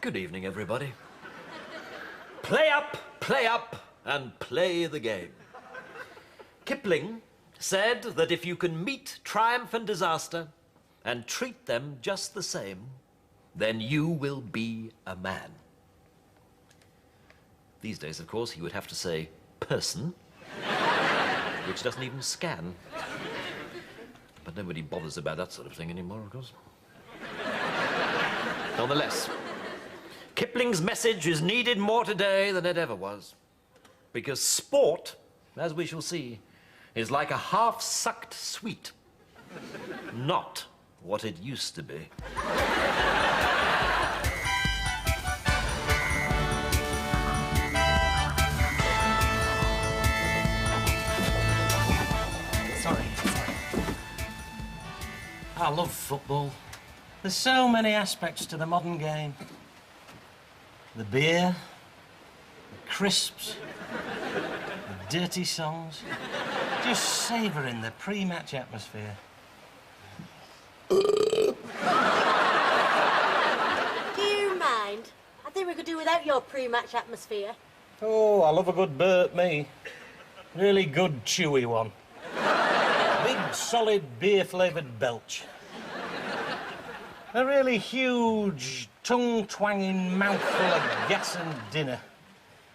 Good evening, everybody. Play up, and play the game. Kipling said that if you can meet triumph and disaster and treat them just the same, then you will be a man. These days, of course, he would have to say person, which doesn't even scan. But nobody bothers about that sort of thing anymore, of course. Nonetheless, Kipling's message is needed more today than it ever was. Because sport, as we shall see, is like a half-sucked sweet. Not what it used to be. Sorry. I love football. There's so many aspects to the modern game. The beer, the crisps, the dirty songs. Just savouring the pre-match atmosphere. Do you mind? I think we could do without your pre-match atmosphere. Oh, I love a good burp, me. Really good, chewy one. Big, solid, beer-flavoured belch. A really huge, tongue-twanging mouthful of gas and dinner.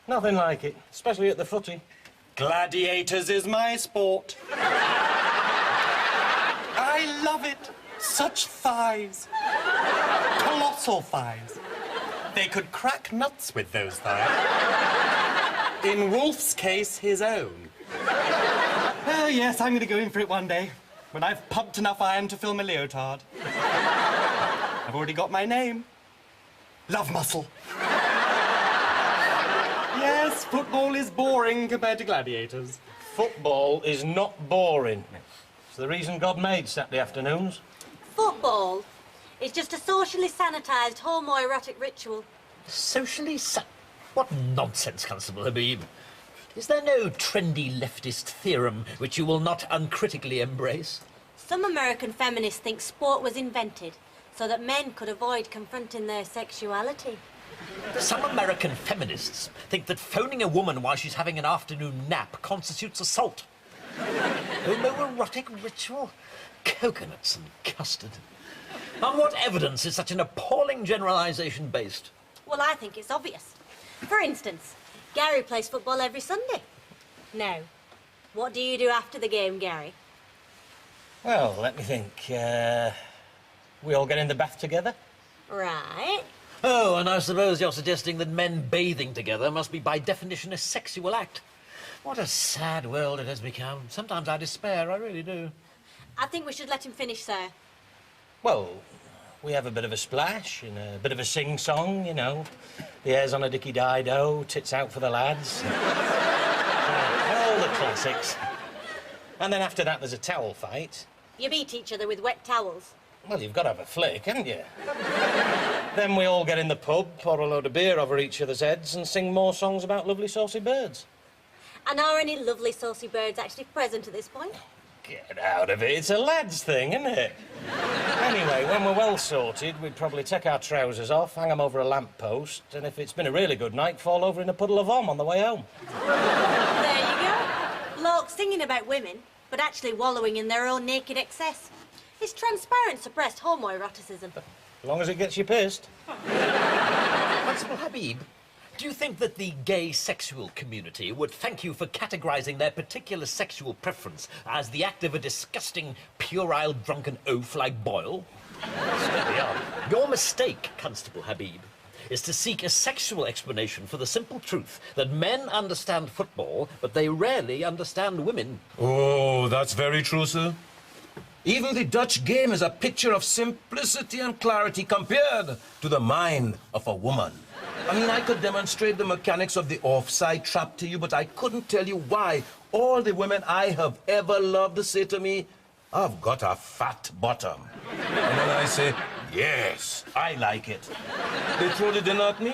Nothing like it, especially at the footy. Gladiators is my sport. I love it. Such thighs. Colossal thighs. They could crack nuts with those thighs. In Wolf's case, his own. Oh, yes, I'm going to go in for it one day, when I've pumped enough iron to fill my leotard. I've already got my name. Love Muscle. Yes, football is boring compared to gladiators. Football is not boring. It's the reason God made Saturday afternoons. Football is just a socially sanitised homoerotic ritual. Socially What nonsense, Constable Habib. Is there no trendy leftist theorem which you will not uncritically embrace? Some American feminists think sport was invented so that men could avoid confronting their sexuality. Some American feminists think that phoning a woman while she's having an afternoon nap constitutes assault. Homoerotic ritual? Coconuts and custard. On what evidence is such an appalling generalisation based? Well, I think it's obvious. For instance, Gary plays football every Sunday. Now, what do you do after the game, Gary? Well, let me think. We all get in the bath together? Right. Oh, and I suppose you're suggesting that men bathing together must be by definition a sexual act. What a sad world it has become. Sometimes I despair, I really do. I think we should let him finish, sir. Well, we have a bit of a splash and a bit of a sing-song, you know. The hair's on a dicky dido, tits out for the lads. All the classics. And then after that, there's a towel fight. You beat each other with wet towels. Well, you've got to have a flick, haven't you? Then we all get in the pub, pour a load of beer over each other's heads and sing more songs about lovely saucy birds. And are any lovely saucy birds actually present at this point? Get out of it. It's a lad's thing, isn't it? Anyway, when we're well sorted, we'd probably take our trousers off, hang them over a lamppost, and if it's been a really good night, fall over in a puddle of vom on the way home. There you go. Blokes singing about women, but actually wallowing in their own naked excess. It's transparent suppressed homoeroticism. As long as it gets you pissed. Constable Habib, do you think that the gay sexual community would thank you for categorising their particular sexual preference as the act of a disgusting, puerile, drunken oaf like Boyle? Steady on. Your mistake, Constable Habib, is to seek a sexual explanation for the simple truth that men understand football, but they rarely understand women. Oh, that's very true, sir. Even the Dutch game is a picture of simplicity and clarity compared to the mind of a woman. I mean, I could demonstrate the mechanics of the offside trap to you, but I couldn't tell you why all the women I have ever loved say to me, "I've got a fat bottom." And then I say, "Yes, I like it." They throw the dinner at me.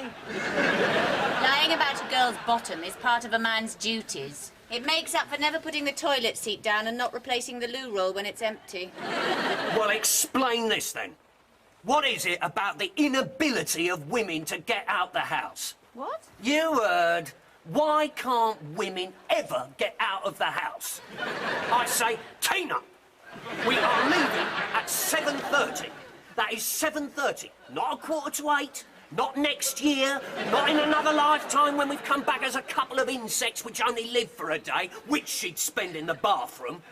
Lying about a girl's bottom is part of a man's duties. It makes up for never putting the toilet seat down and not replacing the loo roll when it's empty. Well, explain this, then. What is it about the inability of women to get out the house? What? You heard. Why can't women ever get out of the house? I say, Tina, we are leaving at 7:30. That is 7:30, not 7:45, not next year, not in another lifetime when we've come back as a couple of insects which only live for a day, which she'd spend in the bathroom,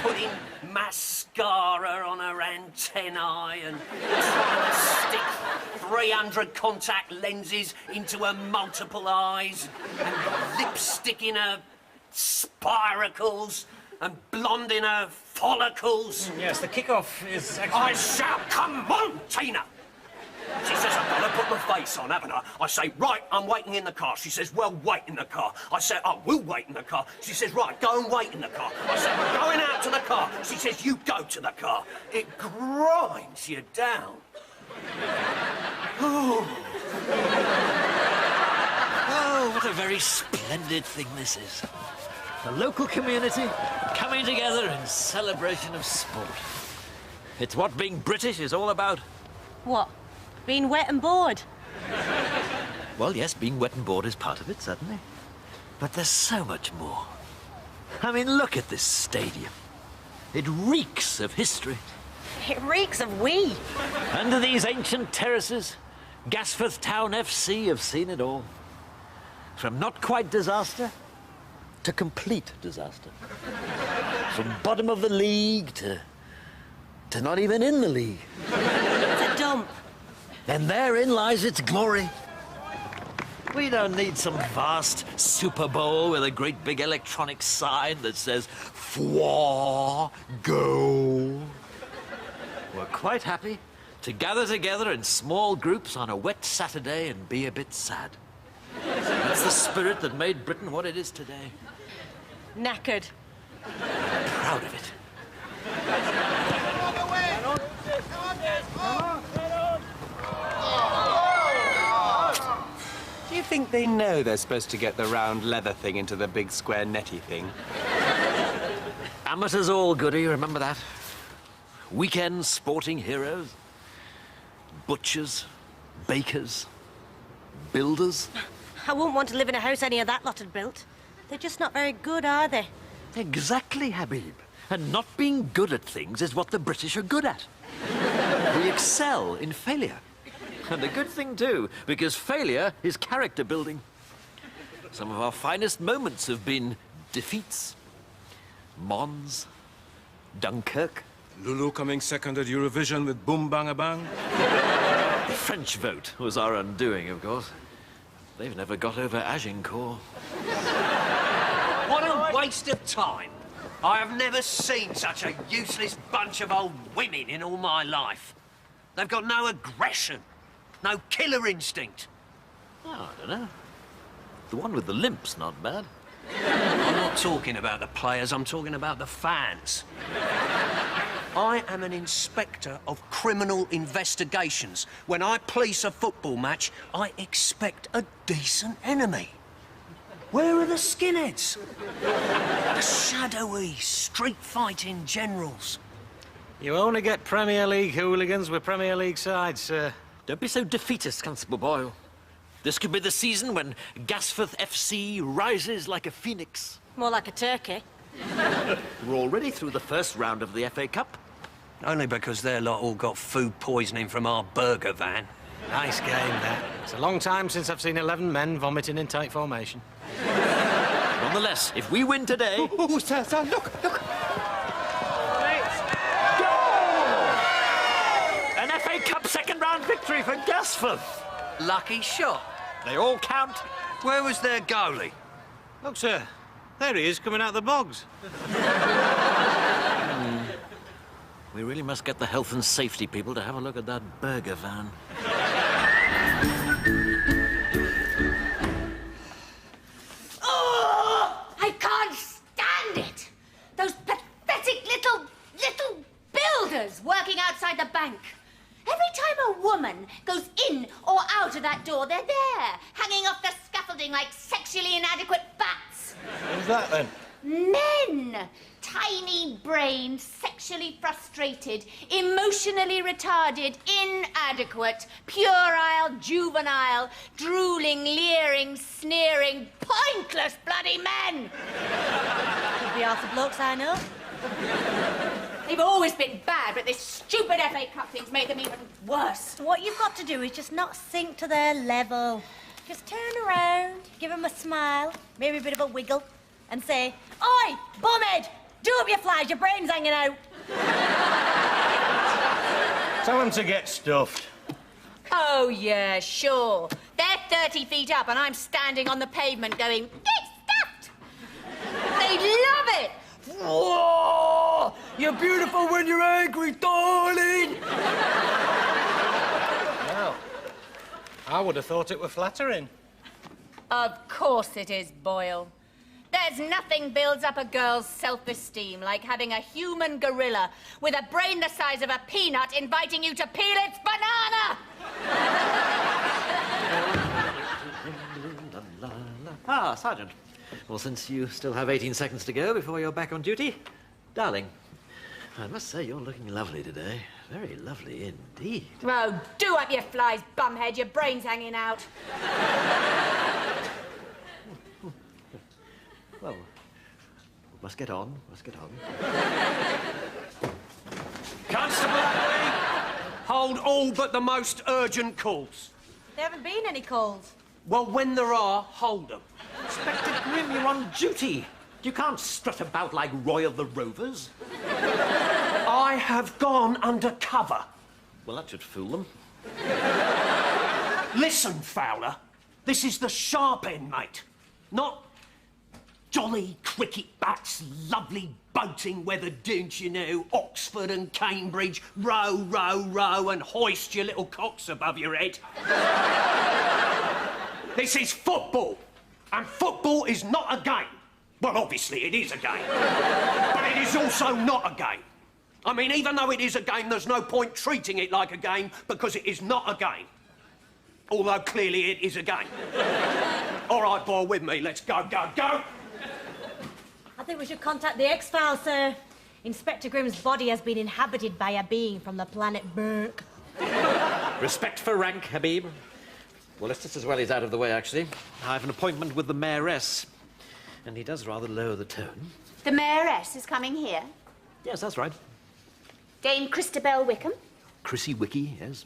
putting mascara on her antennae and trying to stick 300 contact lenses into her multiple eyes, and lipstick in her spiracles, and blonde in her follicles. Yes, the kick-off is actually... I shout, come on, Tina! She says, I've got to put my face on, haven't I? I say, right, I'm waiting in the car. She says, well, wait in the car. I say, I will wait in the car. She says, right, go and wait in the car. I say, we're going out to the car. She says, you go to the car. It grinds you down. Oh, what a very splendid thing this is. The local community coming together in celebration of sport. It's what being British is all about. What? Being wet and bored? Well, yes, being wet and bored is part of it, certainly. But there's so much more. I mean, look at this stadium. It reeks of history. It reeks of we. Under these ancient terraces, Gasforth Town FC have seen it all. From not quite disaster to complete disaster. From bottom of the league to not even in the league. It's a dump. And therein lies its glory. We don't need some vast Super Bowl with a great big electronic sign that says, "Fwa go." We're quite happy to gather together in small groups on a wet Saturday and be a bit sad. That's the spirit that made Britain what it is today. Knackered. Proud of it. Do you think they know they're supposed to get the round leather thing into the big square netty thing? Amateurs all goody, remember that? Weekend sporting heroes. Butchers, bakers, builders. I wouldn't want to live in a house any of that lot had built. They're just not very good, are they? Exactly, Habib. And not being good at things is what the British are good at. We excel in failure. And a good thing, too, because failure is character building. Some of our finest moments have been defeats. Mons, Dunkirk. Lulu coming second at Eurovision with Boom Bang a Bang. The French vote was our undoing, of course. They've never got over Agincourt. What a waste of time. I have never seen such a useless bunch of old women in all my life. They've got no aggression, no killer instinct. Oh, I don't know. The one with the limp's not bad. I'm not talking about the players, I'm talking about the fans. I am an inspector of criminal investigations. When I police a football match, I expect a decent enemy. Where are the skinheads? The shadowy, street-fighting generals. You only get Premier League hooligans with Premier League sides, sir. Don't be so defeatist, Constable Boyle. This could be the season when Gasforth FC rises like a phoenix. More like a turkey. We're already through the first round of the FA Cup. Only because their lot all got food poisoning from our burger van. Nice game, that. It's a long time since I've seen 11 men vomiting in tight formation. Nonetheless, if we win today... Oh, sir, look! An FA Cup second-round victory for Gasforth. Lucky shot. They all count. Where was their goalie? Look, sir. There he is, coming out of the bogs. We really must get the health and safety people to have a look at that burger van. Oh, I can't stand it. Those pathetic little builders working outside the bank. Every time a woman goes in or out of that door, they're there, hanging off the scaffolding like sexually inadequate bats. Who's that, then? Men tiny-brained, sexually frustrated, emotionally retarded, inadequate, puerile, juvenile, drooling, leering, sneering, pointless bloody men! Could be half the blokes I know. They've always been bad, but this stupid FA Cup thing's made them even worse. What you've got to do is just not sink to their level. Just turn around, give them a smile, maybe a bit of a wiggle, and say, "Oi, bumhead, do up your flies, your brain's hanging out." Tell them to get stuffed. Oh, yeah, sure. They're 30 feet up and I'm standing on the pavement going, "Get stuffed!" They love it! Whoa! You're beautiful when you're angry, darling! Well, I would have thought it were flattering. Of course it is, Boyle. There's nothing builds up a girl's self-esteem like having a human gorilla with a brain the size of a peanut inviting you to peel its banana! Ah, Sergeant. Well, since you still have 18 seconds to go before you're back on duty, darling, I must say you're looking lovely today. Very lovely indeed. Oh, do up your flies, bumhead. Your brain's hanging out. Well, must get on, must get on. Constable, hold all but the most urgent calls. There haven't been any calls. Well, when there are, hold them. Inspector Grimm, you're on duty. You can't strut about like Roy of the Rovers. I have gone undercover. Well, that should fool them. Listen, Fowler, this is the sharp end, mate. Not jolly cricket bats, lovely boating weather dunes, you know, Oxford and Cambridge, row, row, row, and hoist your little cocks above your head. This is football, and football is not a game. Well, obviously it is a game, but it is also not a game. I mean, even though it is a game, there's no point treating it like a game because it is not a game. Although clearly it is a game. All right, boy, with me. Let's go, go, go. I think we should contact the X-Files, sir. Inspector Grimm's body has been inhabited by a being from the planet Burke. Respect for rank, Habib. Well, it's just as well he's out of the way, actually. I have an appointment with the mayoress, and he does rather lower the tone. The mayoress is coming here. Yes, that's right. Dame Christabel Wickham, Chrissy Wiki, yes.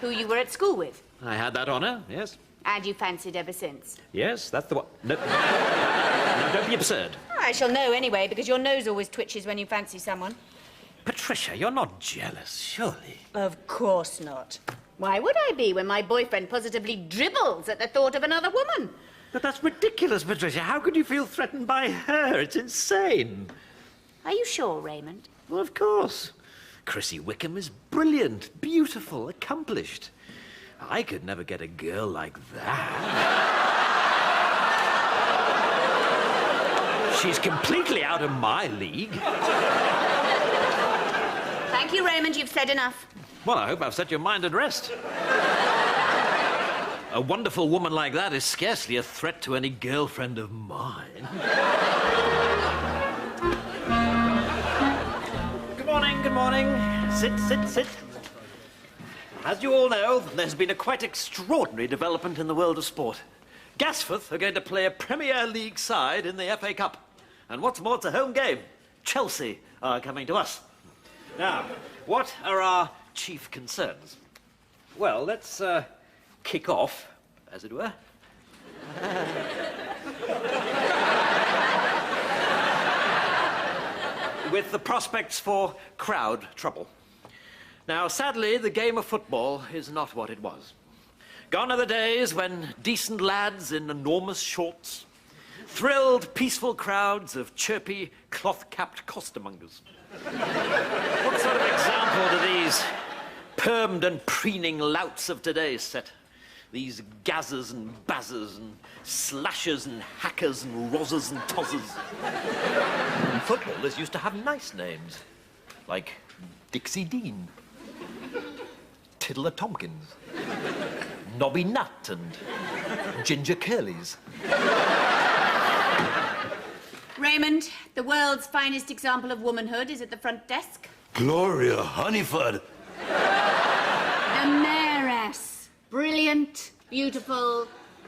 who you were at school with. I had that honour, yes. And you fancied ever since. Yes, that's the one. No. No, don't be absurd. I shall know anyway, because your nose always twitches when you fancy someone. Patricia, you're not jealous, surely? Of course not. Why would I be when my boyfriend positively dribbles at the thought of another woman? But that's ridiculous, Patricia. How could you feel threatened by her? It's insane. Are you sure, Raymond? Well, of course. Chrissy Wickham is brilliant, beautiful, accomplished. I could never get a girl like that. She's completely out of my league. Thank you, Raymond. You've said enough. Well, I hope I've set your mind at rest. A wonderful woman like that is scarcely a threat to any girlfriend of mine. Good morning, good morning. Sit, sit, sit. As you all know, there's been a quite extraordinary development in the world of sport. Gasforth are going to play a Premier League side in the FA Cup. And what's more, it's a home game. Chelsea are coming to us. Now, what are our chief concerns? Well, let's kick off, as it were. With the prospects for crowd trouble. Now, sadly, the game of football is not what it was. Gone are the days when decent lads in enormous shorts thrilled peaceful crowds of chirpy, cloth-capped costermongers. What sort of example do these permed and preening louts of today set? These gazzers and bazzers and slashers and hackers and rozzers and tozzers. Footballers used to have nice names, like Dixie Dean, Tiddler Tompkins, Nobby Nut and Ginger Curlies. Raymond, the world's finest example of womanhood is at the front desk. Gloria Honeyford. The mayoress. Brilliant, beautiful.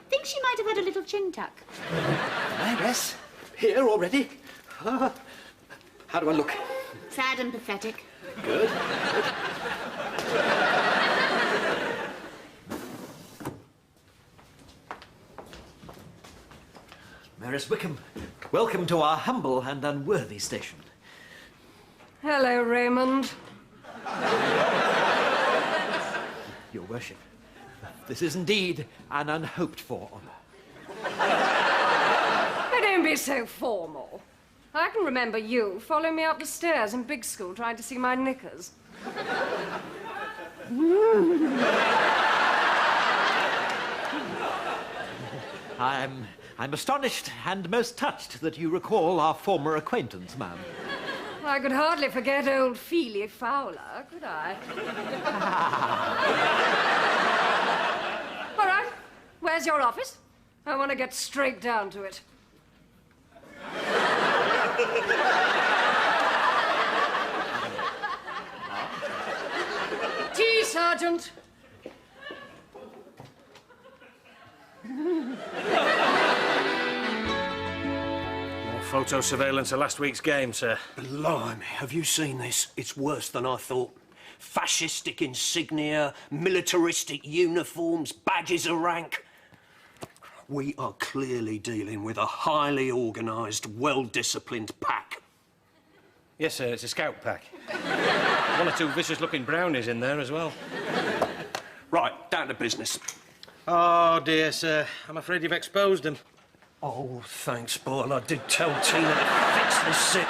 Think she might have had a little chin tuck. Mayoress? Here already? How do I look? Sad and pathetic. Good. Mayoress Wickham, welcome to our humble and unworthy station. Hello, Raymond. Your worship, this is indeed an unhoped-for honour. Don't be so formal. I can remember you following me up the stairs in big school trying to see my knickers. I'm astonished and most touched that you recall our former acquaintance, ma'am. I could hardly forget old Feely Fowler, could I? All right, where's your office? I want to get straight down to it. Tea, Sergeant. Photo surveillance of last week's game, sir. Blimey, have you seen this? It's worse than I thought. Fascistic insignia, militaristic uniforms, badges of rank. We are clearly dealing with a highly organised, well-disciplined pack. Yes, sir, it's a scout pack. One or two vicious-looking brownies in there as well. Right, down to business. Oh, dear, sir. I'm afraid you've exposed them. Oh, thanks, Boyle. I did tell Tina to fix this sick.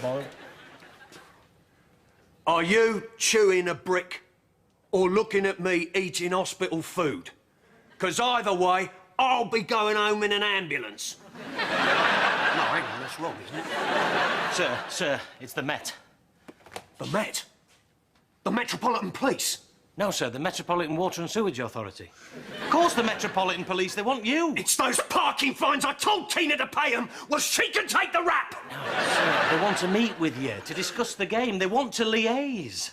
Boyle? Are you chewing a brick or looking at me eating hospital food? 'Cause either way, I'll be going home in an ambulance. No, hang on, that's wrong, isn't it? Sir, it's the Met. The Met? The Metropolitan Police? No, sir, the Metropolitan Water and Sewage Authority. Of course, the Metropolitan Police, they want you. It's those parking fines. I told Tina to pay them. Well, she can take the rap. No, sir, they want to meet with you, to discuss the game. They want to liaise.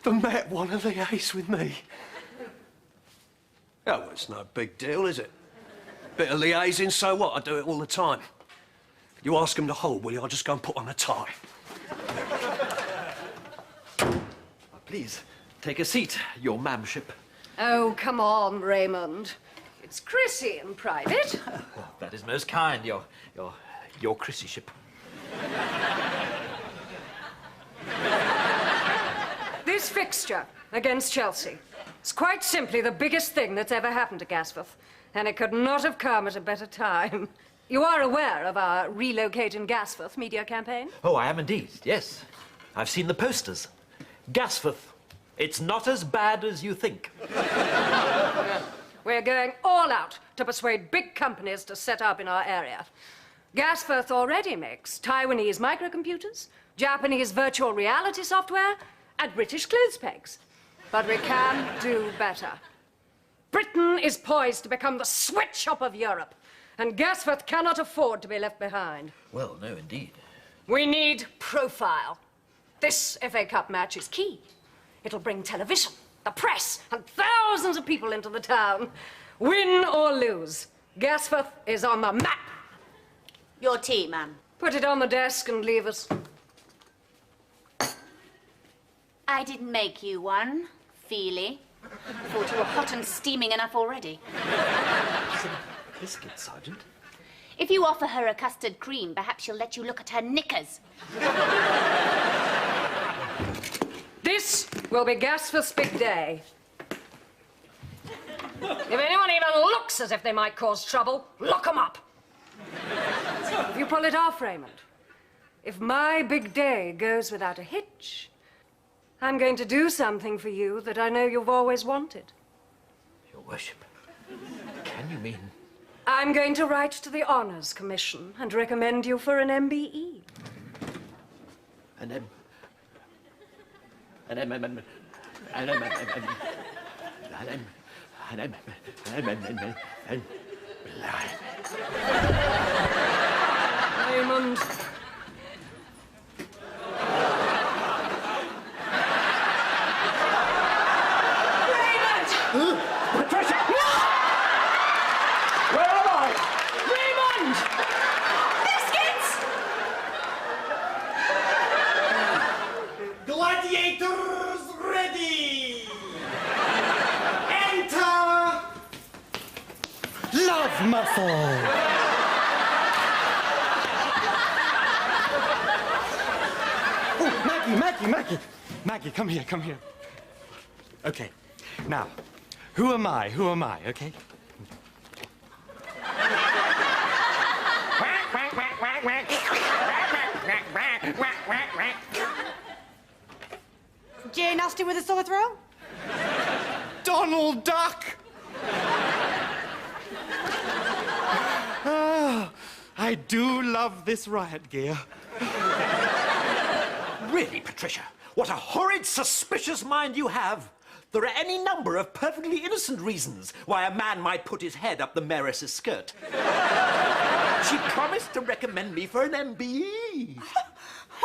The Met want to liaise with me. Oh, well, it's no big deal, is it? Bit of liaising, so what? I do it all the time. You ask them to hold, will you? I'll just go and put on a tie. Please, take a seat, your ma'amship. Oh, come on, Raymond. It's Chrissy in private. That is most kind, your Chrissyship. This fixture against Chelsea is quite simply the biggest thing that's ever happened to Gasforth, and it could not have come at a better time. You are aware of our Relocate in Gasforth media campaign? Oh, I am indeed, yes. I've seen the posters. Gasforth, it's not as bad as you think. We're going all out to persuade big companies to set up in our area. Gasforth already makes Taiwanese microcomputers, Japanese virtual reality software, and British clothes pegs. But we can do better. Britain is poised to become the sweatshop of Europe, and Gasforth cannot afford to be left behind. Well, no, indeed. We need profile. This FA Cup match is key. It'll bring television, the press, and thousands of people into the town. Win or lose, Gasforth is on the map. Your tea, ma'am. Put it on the desk and leave us. I didn't make you one, Feely. Thought you were hot and steaming enough already. Biscuit, Sergeant. If you offer her a custard cream, perhaps she'll let you look at her knickers. This will be Gasforth's big day. If anyone even looks as if they might cause trouble, lock 'em up. If you pull it off, Raymond, if my big day goes without a hitch, I'm going to do something for you that I know you've always wanted. Your worship, can you mean... I'm going to write to the Honours Commission and recommend you for an MBE. An Raymond. Patricia! No! Where am I? Raymond! Biscuits! Gladiators ready! Enter! Love muscle! Oh, Maggie, come here. Okay, now, who am I, okay? Jane Austen with a sore throat? Donald Duck! Ah, I do love this riot gear. Really, Patricia, what a horrid, suspicious mind you have. There are any number of perfectly innocent reasons why a man might put his head up the mayoress's skirt. She promised to recommend me for an MBE.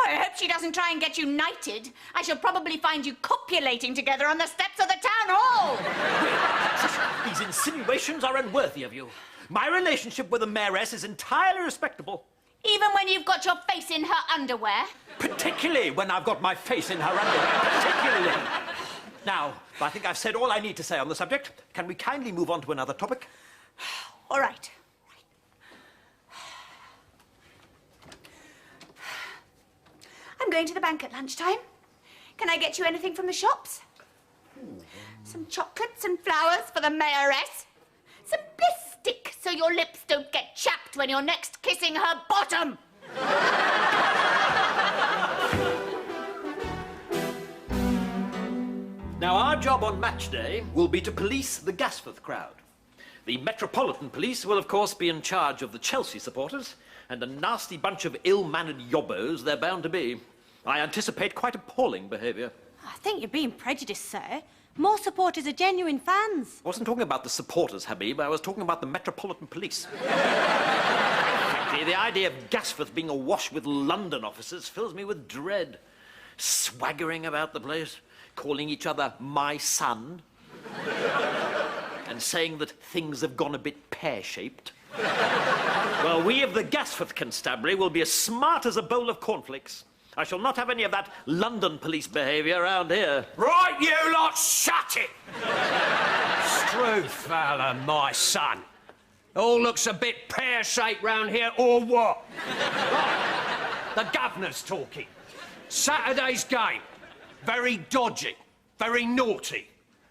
I hope she doesn't try and get you knighted. I shall probably find you copulating together on the steps of the town hall. These insinuations are unworthy of you. My relationship with the mayoress is entirely respectable. Even when you've got your face in her underwear. Particularly when I've got my face in her underwear. Particularly. Now, I think I've said all I need to say on the subject. Can we kindly move on to another topic? All right. I'm going to the bank at lunchtime. Can I get you anything from the shops? Some chocolates and flowers for the mayoress. Some bliss stick so your lips don't get chapped when you're next kissing her bottom. Now, our job on match day will be to police the Gasforth crowd. The Metropolitan Police will, of course, be in charge of the Chelsea supporters, and a nasty bunch of ill-mannered yobbos they're bound to be. I anticipate quite appalling behaviour. I think you're being prejudiced, sir. More supporters are genuine fans. I wasn't talking about the supporters, Habib. I was talking about the Metropolitan Police. Frankly, the idea of Gasforth being awash with London officers fills me with dread. Swaggering about the place, calling each other my son, and saying that things have gone a bit pear-shaped. Well, we of the Gasforth Constabulary will be as smart as a bowl of cornflakes. I shall not have any of that London police behaviour around here. Right, you lot, shut it! Strewfella, my son. All looks a bit pear-shaped round here, or what? Right, the governor's talking. Saturday's game. Very dodgy, very naughty.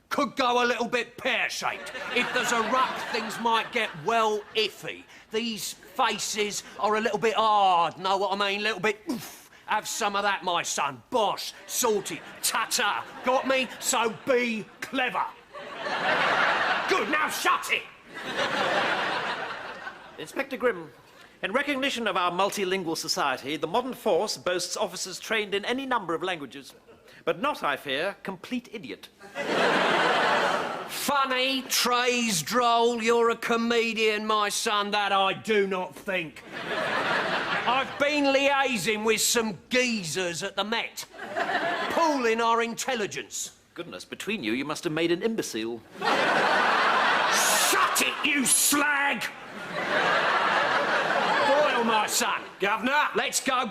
Could go a little bit pear-shaped. If there's a ruck, things might get well iffy. These faces are a little bit hard, know what I mean? A little bit oof. Have some of that, my son. Bosh, salty, ta-ta. Got me? So be clever. Good, now shut it! Inspector Grimm, in recognition of our multilingual society, the modern force boasts officers trained in any number of languages, but not, I fear, complete idiot. Funny, trays droll, you're a comedian, my son, that I do not think. I've been liaising with some geezers at the Met, pooling our intelligence. Goodness, between you, you must have made an imbecile. Shut it, you slag! Boyle, my son. Governor! Let's go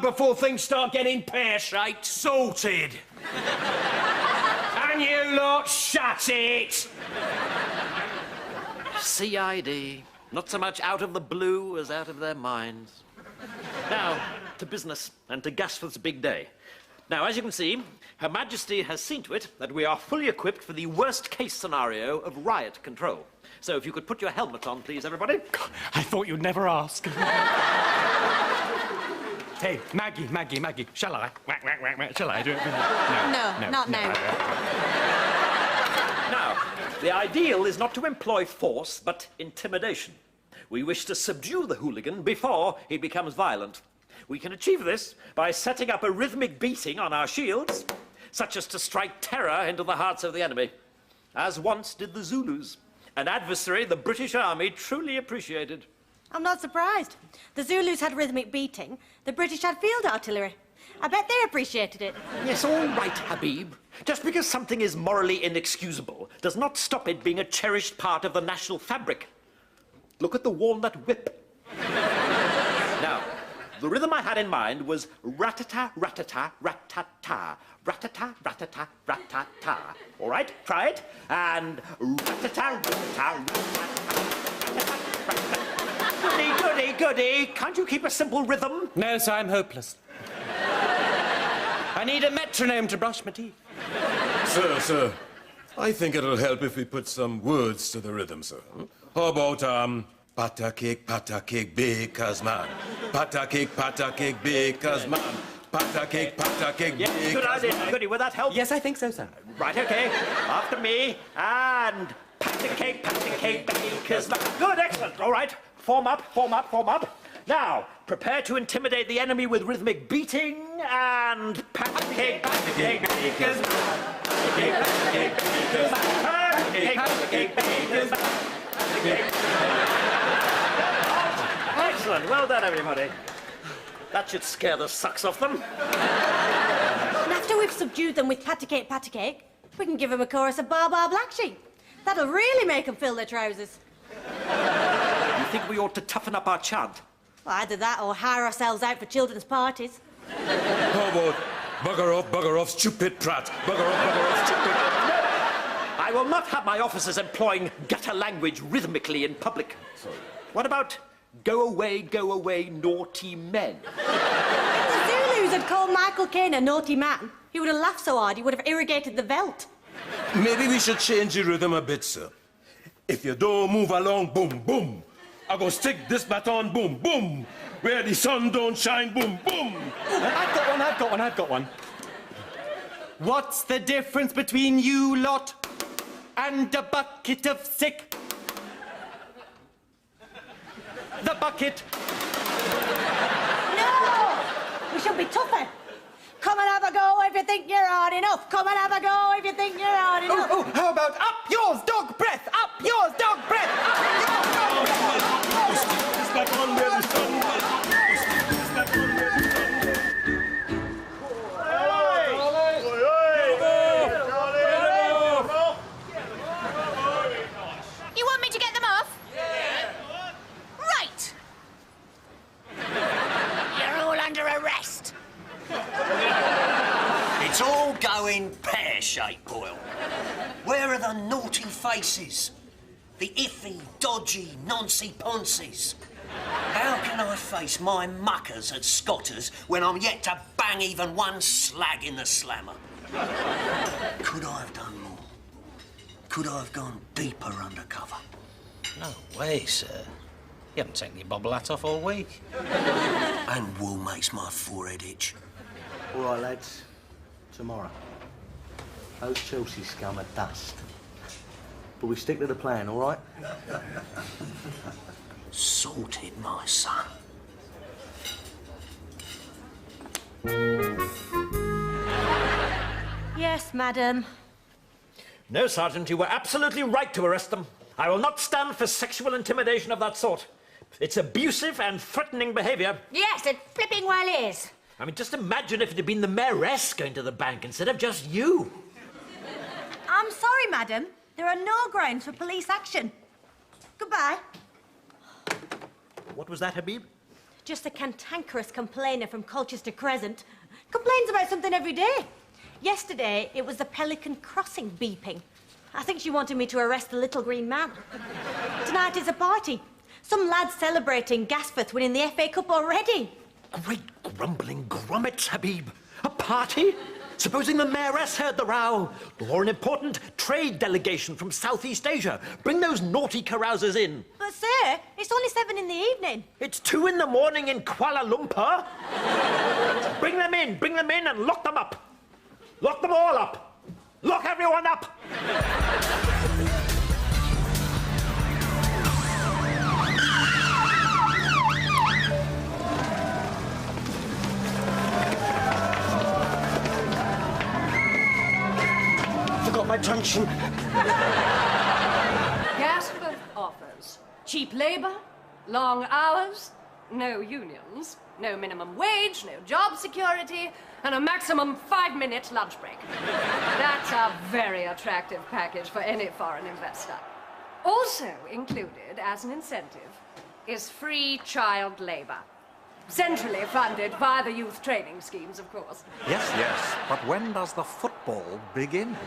before things start getting pear-shaped. Sorted! And you lot, shut it! CID. Not so much out of the blue as out of their minds. Now, to business and to Gasforth's big day. Now, as you can see, Her Majesty has seen to it that we are fully equipped for the worst-case scenario of riot control. So if you could put your helmet on, please, everybody. I thought you'd never ask. Hey, Maggie, shall I? Shall I do it? No, not now. Now, the ideal is not to employ force, but intimidation. We wish to subdue the hooligan before he becomes violent. We can achieve this by setting up a rhythmic beating on our shields, such as to strike terror into the hearts of the enemy, as once did the Zulus, an adversary the British Army truly appreciated. I'm not surprised. The Zulus had rhythmic beating, the British had field artillery. I bet they appreciated it. Yes, all right, Habib. Just because something is morally inexcusable does not stop it being a cherished part of the national fabric. Look at the walnut whip. Now, the rhythm I had in mind was rat-ta, rat-ta, rat-ta-ta, rat-ta, rat-ta, rat-ta-ta. All right, try it. And rat-ta, rat-ta, rat-ta. Goody, goody. Can't you keep a simple rhythm? No, sir, I'm hopeless. I need a metronome to brush my teeth. Sir, I think it'll help if we put some words to the rhythm, sir. How about, pata cake, bakers man. Pata cake, bakers man. Pata cake, bakers Yes, good idea. Goody, will that help? Yes, I think so, sir. Right, okay. After me. And pata cake, bakers man. Good, excellent. All right. Form up, form up, form up. Now, prepare to intimidate the enemy with rhythmic beating and pancake, bakers. Excellent. Well done, everybody. That should scare the sucks off them. And after we've subdued them with patty cake, we can give them a chorus of Bar Bar Black Sheep. That'll really make them fill their trousers. You think we ought to toughen up our chant? Well, either that or hire ourselves out for children's parties. How about bugger off, stupid prat. Bugger off, stupid. I will not have my officers employing gutter language rhythmically in public. Sorry. What about go away, naughty men? If the Zulus had called Michael Caine a naughty man, he would have laughed so hard he would have irrigated the veldt. Maybe we should change the rhythm a bit, sir. If you don't move along, boom, boom. I go stick this baton, boom, boom. Where the sun don't shine, boom, boom. I've got one. What's the difference between you lot and a bucket of sick? The bucket. No! We should be tougher. Come and have a go if you think you're hard enough. Come and have a go if you think you're hard enough. Oh, how about up yours, dog breath? Up yours, dog breath! Up yours, dog breath! It's like on where the sun You want me to get them off? Right. You're all under arrest. It's all going pear-shaped, Boyle. Where are the naughty faces? The iffy, dodgy, noncy-poncies? How can I face my muckers at Scotters when I'm yet to bang even one slag in the slammer? Could I have done more? Could I have gone deeper undercover? No way, sir. You haven't taken your bobble hat off all week. And wool makes my forehead itch. All right, lads. Tomorrow. Those Chelsea scum are dust. But we stick to the plan, all right? Sorted, my son. Yes, madam. No, Sergeant, you were absolutely right to arrest them. I will not stand for sexual intimidation of that sort. It's abusive and threatening behaviour. Yes, it flipping well is. I mean, just imagine if it had been the mayoress going to the bank instead of just you. I'm sorry, madam. There are no grounds for police action. Goodbye. What was that, Habib? Just a cantankerous complainer from Colchester Crescent. Complains about something every day. Yesterday, it was the Pelican Crossing beeping. I think she wanted me to arrest the little green man. Tonight is a party. Some lads celebrating Gasforth winning the FA Cup already. Great grumbling grummets, Habib. A party? Supposing the mayoress heard the row, or an important trade delegation from Southeast Asia. Bring those naughty carousers in. But, sir, it's only 7 in the evening. It's 2 in the morning in Kuala Lumpur. Bring them in and lock them up. Lock them all up. Lock everyone up. Attention. Gasworth offers cheap labor, long hours, no unions, no minimum wage, no job security, and a maximum 5-minute lunch break. That's a very attractive package for any foreign investor. Also included as an incentive is free child labor. Centrally funded via the youth training schemes, of course. Yes, yes. But when does the football begin?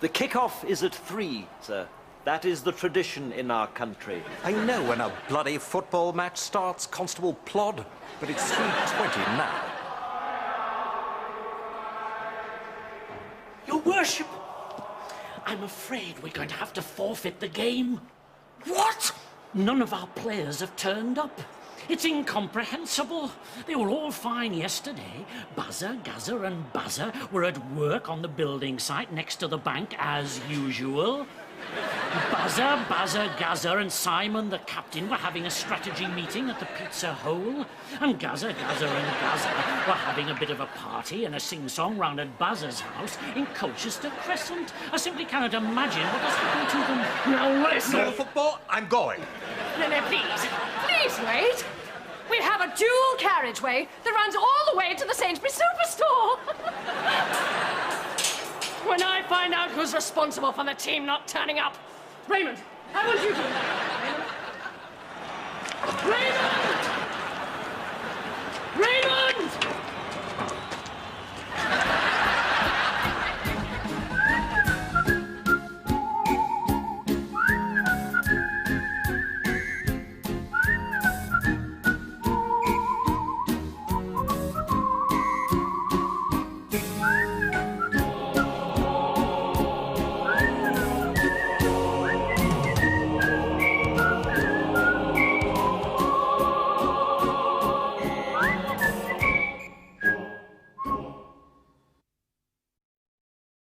The kick-off is at 3, sir. That is the tradition in our country. I know when a bloody football match starts, Constable Plod, but it's 3:20 now. Your worship, I'm afraid we're going to have to forfeit the game. What? None of our players have turned up. It's incomprehensible. They were all fine yesterday. Buzzer, Gazzer and Buzzer were at work on the building site next to the bank as usual. Buzzer, Gazzer and Simon, the captain, were having a strategy meeting at the Pizza Hole. And Gazzer and Gazzer were having a bit of a party and a sing-song round at Buzzer's house in Colchester Crescent. I simply cannot imagine what has happened to them. Now listen! No football, I'm going. No, please wait. We have a dual carriageway that runs all the way to the Sainsbury's Superstore. When I find out who's responsible for the team not turning up, Raymond, I want you to...